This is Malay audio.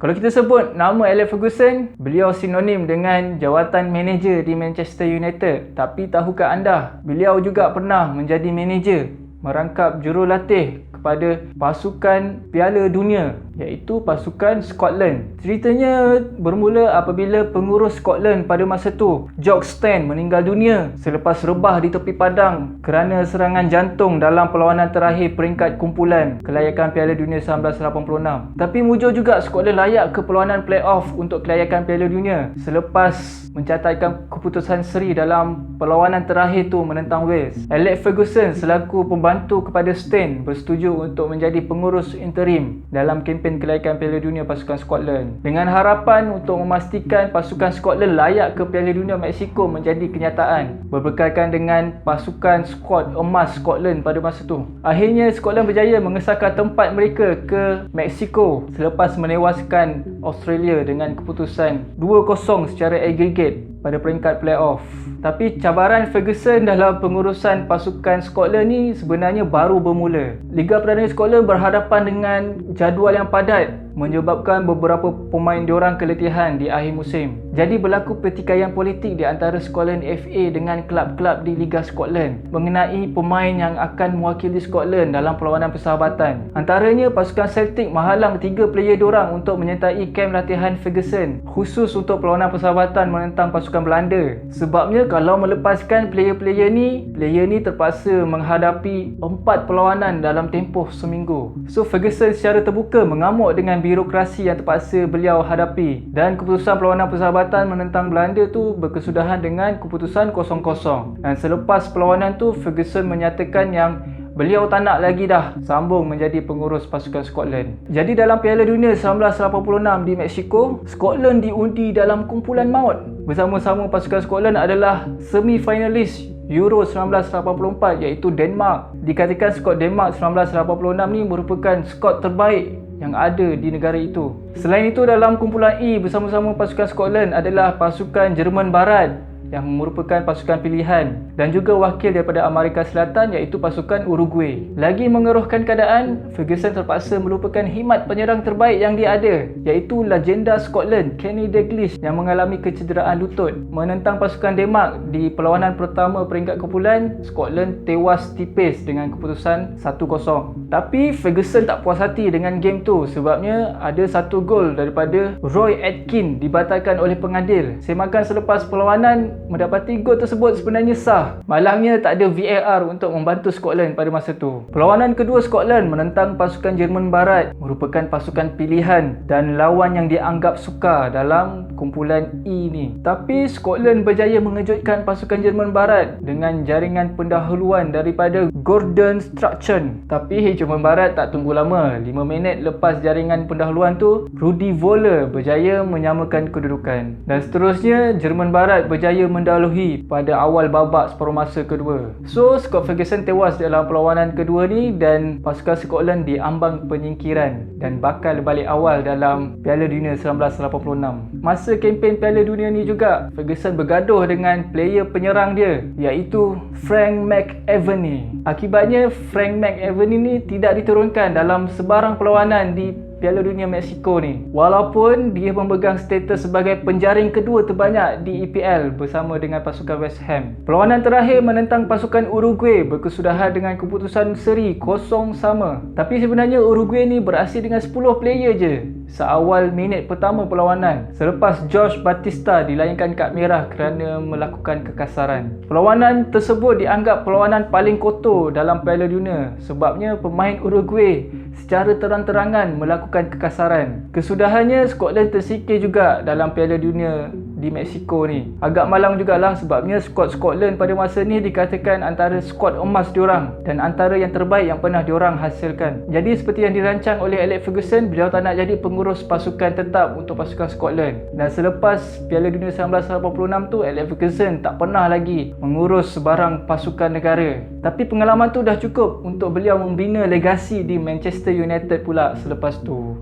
Kalau kita sebut nama Alex Ferguson, beliau sinonim dengan jawatan manager di Manchester United. Tapi tahukah anda, beliau juga pernah menjadi manager, merangkap jurulatih kepada pasukan Piala Dunia, iaitu pasukan Scotland. Ceritanya bermula apabila pengurus Scotland pada masa tu, Jock Stein, meninggal dunia selepas rebah di tepi padang kerana serangan jantung dalam perlawanan terakhir peringkat kumpulan kelayakan Piala Dunia 1986. Tapi mujur juga Scotland layak ke perlawanan play-off untuk kelayakan Piala Dunia selepas mencatatkan keputusan seri dalam perlawanan terakhir tu menentang Wales. Alex Ferguson selaku pembantu kepada Stein bersetuju untuk menjadi pengurus interim dalam kempen kelayakan Piala Dunia pasukan Scotland, dengan harapan untuk memastikan pasukan Scotland layak ke Piala Dunia Mexico menjadi kenyataan, berbekalkan dengan pasukan skuad emas Scotland pada masa tu. Akhirnya Scotland berjaya mengesahkan tempat mereka ke Mexico selepas menewaskan Australia dengan keputusan 2-0 secara agregat pada peringkat playoff. Tapi cabaran Ferguson dalam pengurusan pasukan Scotland ni sebenarnya baru bermula. Liga Perdana Scotland berhadapan dengan jadual yang padat, menyebabkan beberapa pemain diorang keletihan di akhir musim. Jadi berlaku pertikaian politik di antara Scotland FA dengan kelab-kelab di Liga Scotland mengenai pemain yang akan mewakili Scotland dalam perlawanan persahabatan. Antaranya pasukan Celtic menghalang 3 player diorang untuk menyertai kem latihan Ferguson khusus untuk perlawanan persahabatan menentang pasukan Belanda. Sebabnya kalau melepaskan player ni terpaksa menghadapi 4 perlawanan dalam tempoh seminggu. So Ferguson secara terbuka mengamuk dengan birokrasi yang terpaksa beliau hadapi, dan keputusan perlawanan persahabatan menentang Belanda tu berkesudahan dengan keputusan 0-0. Dan selepas perlawanan tu Ferguson menyatakan yang beliau tak nak lagi dah sambung menjadi pengurus pasukan Scotland. Jadi dalam Piala Dunia 1986 di Mexico, Scotland diundi dalam kumpulan maut. Bersama-sama pasukan Scotland adalah semi-finalis Euro 1984 iaitu Denmark. Dikatakan skuad Denmark 1986 ni merupakan skuad terbaik yang ada di negara itu. Selain itu, dalam kumpulan E bersama-sama pasukan Scotland adalah pasukan Jerman Barat yang merupakan pasukan pilihan, dan juga wakil daripada Amerika Selatan iaitu pasukan Uruguay. Lagi mengeruhkan keadaan, Ferguson terpaksa melupakan khidmat penyerang terbaik yang dia ada, iaitu legenda Scotland Kenny Dalglish yang mengalami kecederaan lutut. Menentang pasukan Denmark di perlawanan pertama peringkat kumpulan, Scotland tewas tipis dengan keputusan 1-0. Tapi Ferguson tak puas hati dengan game tu, sebabnya ada satu gol daripada Roy Atkins dibatalkan oleh pengadil. Semakan selepas perlawanan mendapati gol tersebut sebenarnya sah. Malangnya tak ada VAR untuk membantu Scotland pada masa tu. Perlawanan kedua Scotland menentang pasukan Jerman Barat merupakan pasukan pilihan dan lawan yang dianggap sukar dalam kumpulan E ni. Tapi Scotland berjaya mengejutkan pasukan Jerman Barat dengan jaringan pendahuluan daripada Gordon Strachan. Tapi Jerman Barat tak tunggu lama. 5 minit lepas jaringan pendahuluan tu, Rudi Völler berjaya menyamakan kedudukan. Dan seterusnya Jerman Barat berjaya mendahului pada awal babak separuh masa kedua. So Scott Ferguson tewas dalam perlawanan kedua ni, dan pasukan Scotland diambang penyingkiran dan bakal balik awal dalam Piala Dunia 1986. Masa kempen Piala Dunia ni juga, Ferguson bergaduh dengan player penyerang dia, iaitu Frank McAvennie. Akibatnya Frank McAvennie ni tidak diturunkan dalam sebarang perlawanan di Piala Dunia Mexico ni, walaupun dia memegang status sebagai penjaring kedua terbanyak di EPL bersama dengan pasukan West Ham. Perlawanan terakhir menentang pasukan Uruguay berkesudahan dengan keputusan seri 0 sama. Tapi sebenarnya Uruguay ni beraksi dengan 10 player je seawal minit pertama perlawanan, selepas Jorge Batista dilayangkan kad merah kerana melakukan kekasaran. Perlawanan tersebut dianggap perlawanan paling kotor dalam Piala Dunia, sebabnya pemain Uruguay secara terang-terangan melakukan kekasaran. Kesudahannya Scotland tersingkir juga dalam Piala Dunia di Mexico ni. Agak malang jugalah, sebabnya skuad Scotland pada masa ni dikatakan antara skuad emas diorang dan antara yang terbaik yang pernah diorang hasilkan. Jadi seperti yang dirancang oleh Alex Ferguson, beliau tak nak jadi pengurus pasukan tetap untuk pasukan Scotland. Dan selepas Piala Dunia 1986 tu, Alex Ferguson tak pernah lagi mengurus sebarang pasukan negara. Tapi pengalaman tu dah cukup untuk beliau membina legasi di Manchester United pula selepas tu.